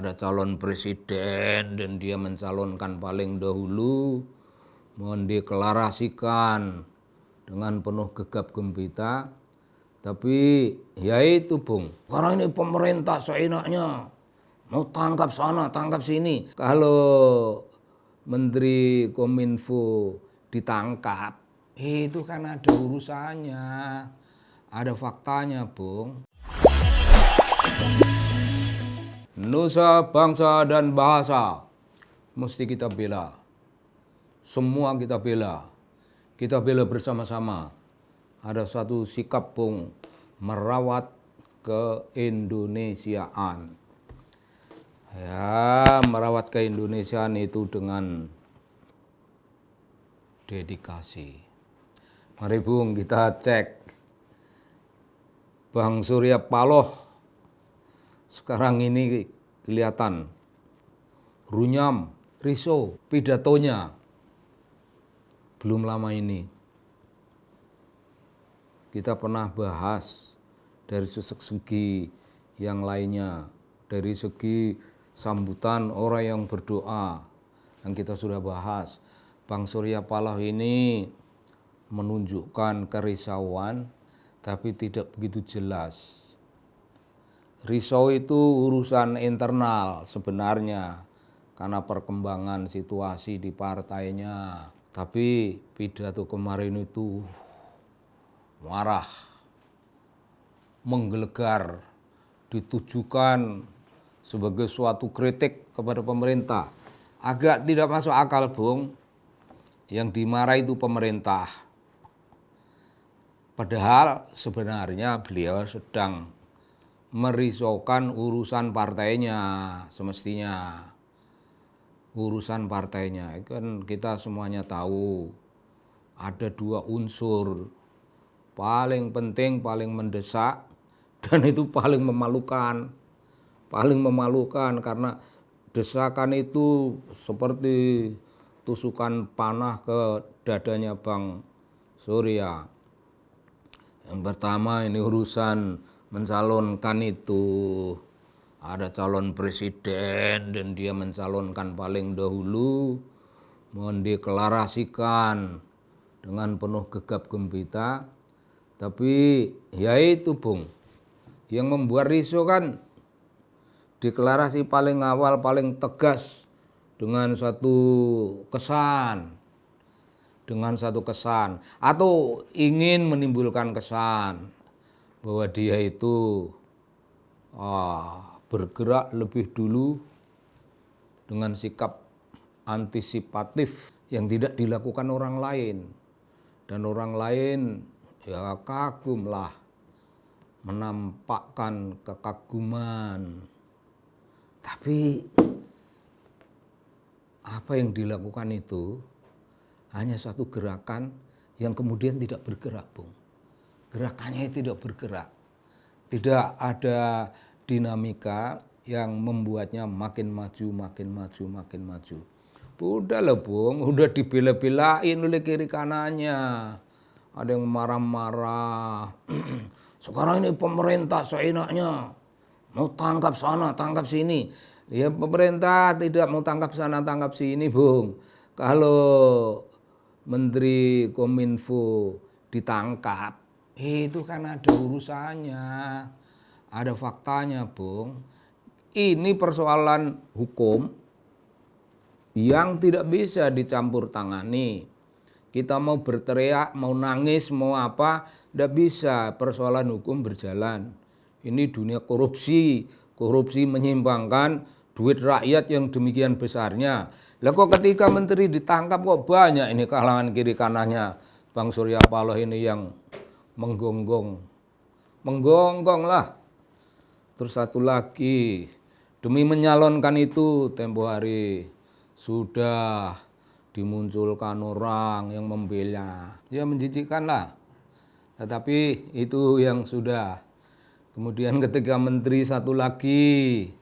ada calon presiden dan dia mencalonkan paling dahulu, mendeklarasikan dengan penuh gegap gempita. Tapi ya itu Bung, sekarang ini pemerintah seenaknya mau tangkap sana, tangkap sini. Kalau Menteri Kominfo ditangkap, itu kan ada urusannya, ada faktanya Bung. Nusa, bangsa, dan bahasa mesti kita bela. Semua kita bela. Kita bela bersama-sama. Ada satu sikap Bung, merawat keindonesiaan. Ya, merawat keindonesiaan itu dengan dedikasi. Mari Bung, kita cek Bang Surya Paloh sekarang ini kelihatan runyam, risau pidatonya. Belum lama ini kita pernah bahas dari segi yang lainnya, dari segi sambutan orang yang berdoa yang kita sudah bahas. Bang Surya Paloh ini menunjukkan kerisauan tapi tidak begitu jelas. Risau itu urusan internal sebenarnya karena perkembangan situasi di partainya. Tapi pidato kemarin itu marah, menggelegar, ditujukan sebagai suatu kritik kepada pemerintah. Agak tidak masuk akal Bung, yang dimarahi itu pemerintah. Padahal sebenarnya beliau sedang merisaukan urusan partainya semestinya. Urusan partainya, kan kita semuanya tahu ada dua unsur paling penting, paling mendesak, dan itu paling memalukan. Paling memalukan karena desakan itu seperti tusukan panah ke dadanya Bang Surya. Yang pertama ini urusan mencalonkan itu. Ada calon presiden dan dia mencalonkan paling dahulu, mendeklarasikan dengan penuh gegap gempita. Tapi ya itu Bung, yang membuat risau kan deklarasi paling awal paling tegas dengan satu kesan. Dengan satu kesan atau ingin menimbulkan kesan bahwa dia itu bergerak lebih dulu dengan sikap antisipatif yang tidak dilakukan orang lain. Dan orang lain ya kagumlah, menampakkan kekaguman. Tapi apa yang dilakukan itu hanya satu gerakan yang kemudian tidak bergerak Bung. Gerakannya tidak bergerak. Tidak ada dinamika yang membuatnya makin maju, makin maju, makin maju. Udah lah Bung, udah dibela-belain oleh kiri kanannya. Ada yang marah-marah. Sekarang ini pemerintah seenaknya mau tangkap sana, tangkap sini. Ya pemerintah tidak mau tangkap sana, tangkap sini Bung. Kalau Menteri Kominfo ditangkap, itu kan ada urusannya, ada faktanya Bung. Ini persoalan hukum yang tidak bisa dicampur tangani. Kita mau berteriak, mau nangis, mau apa, tidak bisa. Persoalan hukum berjalan. Ini dunia korupsi, korupsi menyimpangkan duit rakyat yang demikian besarnya. Lah kok ketika menteri ditangkap kok banyak ini kalangan kiri kanannya Bang Surya Paloh ini yang menggonggong lah. Terus satu lagi, demi menyalonkan itu tempo hari sudah dimunculkan orang yang membela. Ya menjijikkan lah. Tetapi itu yang sudah. Kemudian ketika menteri satu lagi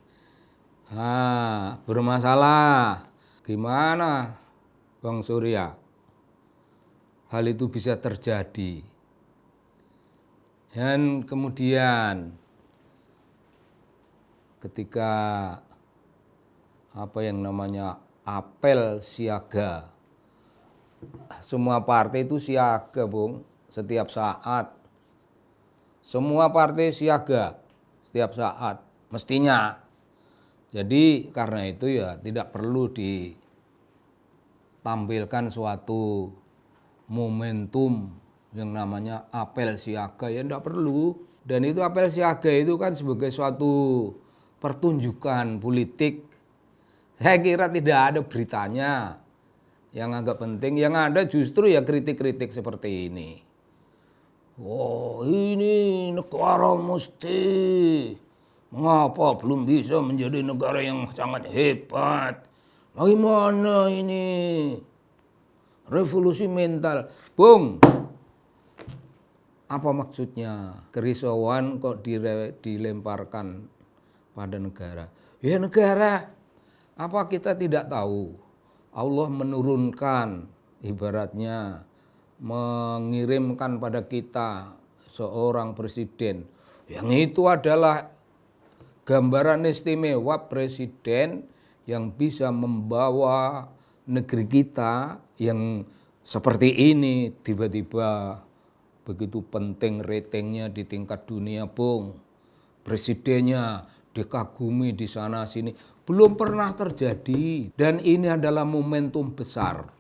bermasalah, gimana Bang Surya hal itu bisa terjadi? Dan kemudian ketika apa yang namanya apel siaga. Semua partai itu siaga, Bung, setiap saat. Semua partai siaga setiap saat, mestinya. Jadi karena itu ya tidak perlu ditampilkan suatu momentum yang namanya apel siaga, ya tidak perlu. Dan itu apel siaga itu kan sebagai suatu pertunjukan politik. Saya kira tidak ada beritanya yang agak penting. Yang ada justru ya kritik-kritik seperti ini. Oh, ini negara mesti, mengapa belum bisa menjadi negara yang sangat hebat? Bagaimana ini? Revolusi mental. Bung, apa maksudnya? Kerisauan kok dilemparkan pada negara? Ya negara, apa kita tidak tahu? Allah menurunkan, ibaratnya mengirimkan pada kita seorang presiden yang itu adalah gambaran istimewa presiden yang bisa membawa negeri kita yang seperti ini. Tiba-tiba begitu penting ratingnya di tingkat dunia, Bung. Presidennya dikagumi di sana sini, belum pernah terjadi. Dan ini adalah momentum besar.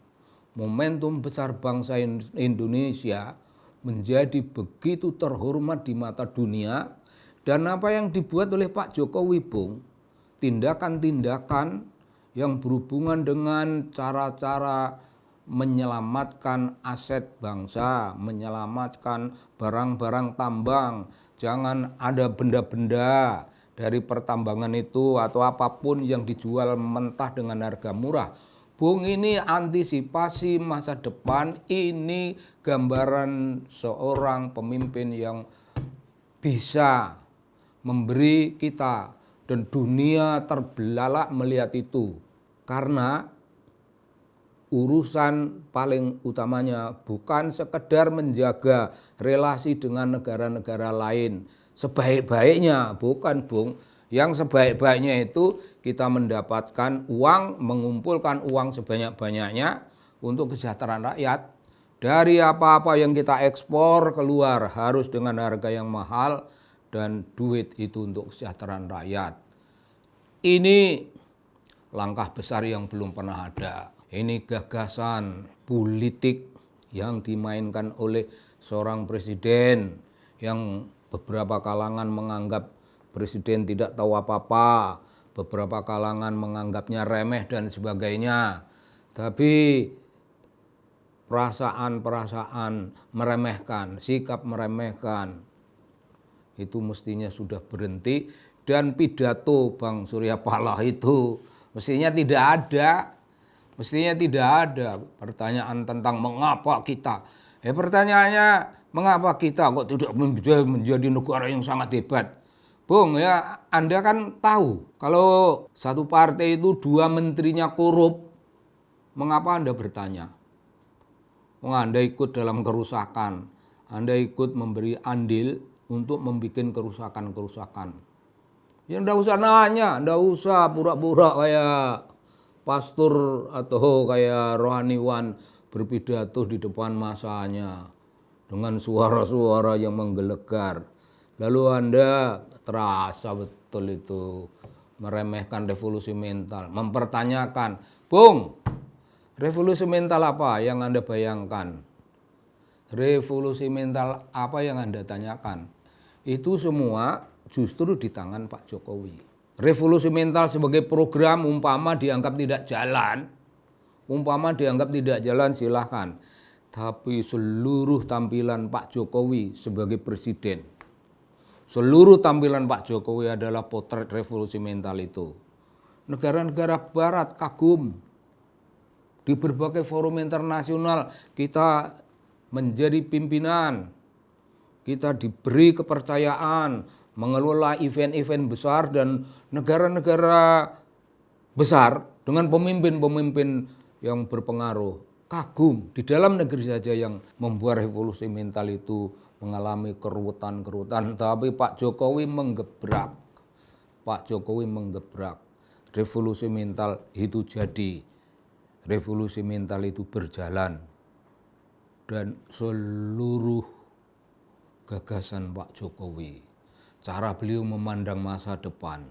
Momentum besar bangsa Indonesia menjadi begitu terhormat di mata dunia. Dan apa yang dibuat oleh Pak Jokowi, Bung, tindakan-tindakan yang berhubungan dengan cara-cara menyelamatkan aset bangsa, menyelamatkan barang-barang tambang. Jangan ada benda-benda dari pertambangan itu atau apapun yang dijual mentah dengan harga murah. Bung, ini antisipasi masa depan, ini gambaran seorang pemimpin yang bisa memberi kita dan dunia terbelalak melihat itu. Karena urusan paling utamanya bukan sekedar menjaga relasi dengan negara-negara lain sebaik-baiknya, bukan, Bung. Yang sebaik-baiknya itu kita mendapatkan uang, mengumpulkan uang sebanyak-banyaknya untuk kesejahteraan rakyat. Dari apa-apa yang kita ekspor keluar harus dengan harga yang mahal dan duit itu untuk kesejahteraan rakyat. Ini langkah besar yang belum pernah ada. Ini gagasan politik yang dimainkan oleh seorang presiden yang beberapa kalangan menganggap presiden tidak tahu apa-apa, beberapa kalangan menganggapnya remeh dan sebagainya. Tapi perasaan-perasaan meremehkan, sikap meremehkan itu mestinya sudah berhenti. Dan pidato Bang Surya Paloh itu mestinya tidak ada. Mestinya tidak ada pertanyaan tentang mengapa kita. Pertanyaannya, mengapa kita kok tidak menjadi negara yang sangat hebat? Bung, ya Anda kan tahu kalau satu partai itu 2 menterinya korup, mengapa Anda bertanya? Anda ikut dalam kerusakan, Anda ikut memberi andil untuk membuat kerusakan-kerusakan. Ya enggak usah nanya, enggak usah pura-pura kayak pastor atau kayak rohaniwan berpidato di depan masanya dengan suara-suara yang menggelegar. Lalu Anda terasa betul itu meremehkan revolusi mental, mempertanyakan, Bung, revolusi mental apa yang Anda bayangkan? Revolusi mental apa yang Anda tanyakan? Itu semua justru di tangan Pak Jokowi. Revolusi mental sebagai program umpama dianggap tidak jalan, silahkan. Tapi seluruh tampilan Pak Jokowi sebagai presiden, seluruh tampilan Pak Jokowi adalah potret revolusi mental itu. Negara-negara barat kagum. Di berbagai forum internasional kita menjadi pimpinan. Kita diberi kepercayaan mengelola event-event besar dan negara-negara besar dengan pemimpin-pemimpin yang berpengaruh. Kagum di dalam negeri saja yang membuat revolusi mental itu mengalami keruwetan-keruwetan. Tapi Pak Jokowi menggebrak. revolusi mental itu jadi, revolusi mental itu berjalan, dan seluruh gagasan Pak Jokowi, cara beliau memandang masa depan,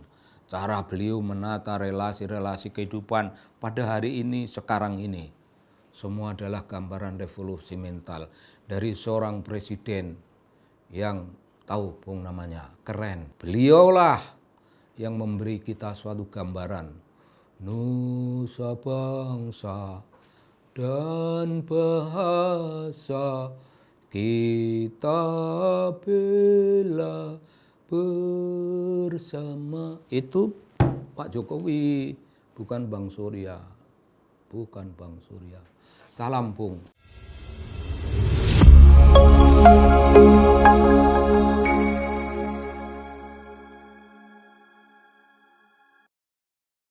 cara beliau menata relasi-relasi kehidupan pada hari ini, sekarang ini, semua adalah gambaran revolusi mental dari seorang presiden yang tahu Bung namanya, keren. Beliaulah yang memberi kita suatu gambaran nusa bangsa dan bahasa kita bela bersama. Itu Pak Jokowi, bukan Bang Surya. Bukan Bang Surya. Salam Bung.